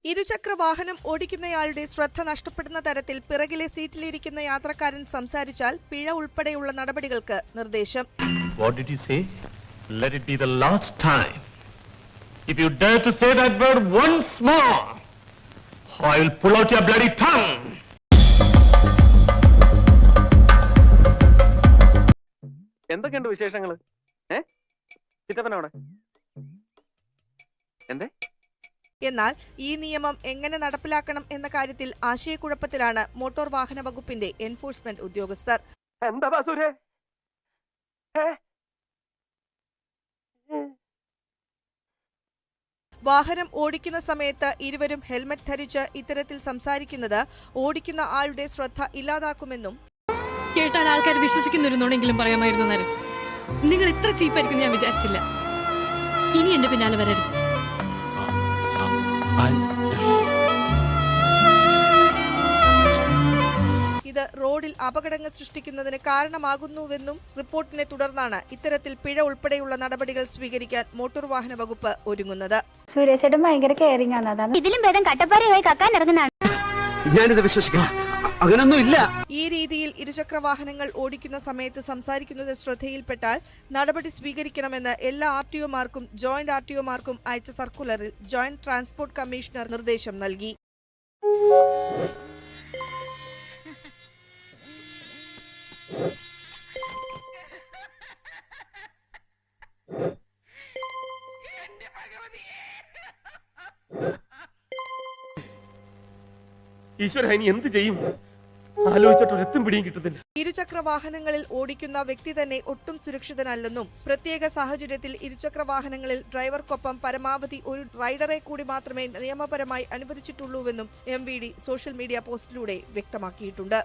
ഇരുചക്ര വാഹനം ഓടിക്കുന്നയാളുടെ ശ്രദ്ധ നഷ്ടപ്പെടുന്ന തരത്തിൽ പിറകിലെ സീറ്റിലിരിക്കുന്ന യാത്രക്കാരൻ സംസാരിച്ചാൽ പിഴ ഉൾപ്പെടെയുള്ള നടപടികൾക്ക് നിർദ്ദേശം. What did you say? Let it be the last time. If you dare to say that word once more, I will pull out your bloody tongue. എന്തൊക്കെയുണ്ട് വിശേഷങ്ങള്? ചിറ്റപ്പനവിടെ എന്തേ? എന്നാൽ ഈ നിയമം എങ്ങനെ നടപ്പിലാക്കണം എന്ന കാര്യത്തിൽ ആശയക്കുഴപ്പത്തിലാണ് മോട്ടോർ വാഹന വകുപ്പിന്റെ എൻഫോഴ്സ്മെന്റ് ഉദ്യോഗസ്ഥർ. എന്താ ബാസുരേ? വാഹനം ഓടിക്കുന്ന സമയത്ത് ഇരുവരും ഹെൽമറ്റ് ധരിച്ച് ഇത്തരത്തിൽ സംസാരിക്കുന്നത് ഓടിക്കുന്ന ആളുടെ ശ്രദ്ധ ഇല്ലാതാക്കുമെന്നും കേട്ടാൽ ആൾക്കാർ വിശ്വസിക്കുന്നിരുന്നോണെങ്കിലും പറയാമായിരുന്നു നരൻ. നിങ്ങൾ ഇത്ര ചീപ്പായിരിക്കും ഞാൻ വിചാരിച്ചില്ല. ഇനി എന്റെ പിന്നാലെ വരരുത്. ഇത് റോഡിൽ അപകടങ്ങൾ സൃഷ്ടിക്കുന്നതിന് കാരണമാകുന്നുവെന്നും റിപ്പോർട്ടിനെ തുടർന്നാണ് ഇത്തരത്തിൽ പിഴ ഉൾപ്പെടെയുള്ള നടപടികൾ സ്വീകരിക്കാൻ മോട്ടോർ വാഹന വകുപ്പ് ഒരുങ്ങുന്നത്. സുരേഷേട്ടൻ ഭയങ്കര കെയറിംഗ് ആണ്. ഇതിലും ഭേദം കട്ടപ്പാറയായി കക്കാൻ ഇറങ്ങുന്നതാണ്. ഞാനിത് വിശ്വസിക്കാം. അങ്ങനൊന്നും ഇല്ല. ഈ രീതിയിൽ ഇരുചക്ര വാഹനങ്ങൾ ഓടിക്കുന്ന സമയത്ത് സംസാരിക്കുന്നത് ശ്രദ്ധയിൽപ്പെട്ടാൽ നടപടി സ്വീകരിക്കണമെന്ന് എല്ലാ ആർടിഒമാർക്കും ജോയിന്റ് ആർടിഒമാർക്കും അയച്ച സർക്കുലറിൽ ജോയിന്റ് ട്രാൻസ്പോർട്ട് കമ്മീഷണർ നിർദ്ദേശം നൽകി. ഈശ്വര, ഇനി എന്ത് ചെയ്യും? ആലോചിച്ചിട്ടൊരെത്തും പിടിയും കിട്ടുന്നില്ല. ഇരുചക്ര വാഹനങ്ങളിൽ ഓടിക്കുന്ന വ്യക്തി തന്നെ ഒട്ടും സുരക്ഷിതനല്ലെന്നും പ്രത്യേക സാഹചര്യത്തിൽ ഇരുചക്ര വാഹനങ്ങളിൽ ഡ്രൈവർക്കൊപ്പം പരമാവധി ഒരു റൈഡറെ കൂടി മാത്രമേ നിയമപരമായി അനുവദിച്ചിട്ടുള്ളൂവെന്നും MVD സോഷ്യൽ മീഡിയ പോസ്റ്റിലൂടെ വ്യക്തമാക്കിയിട്ടുണ്ട്.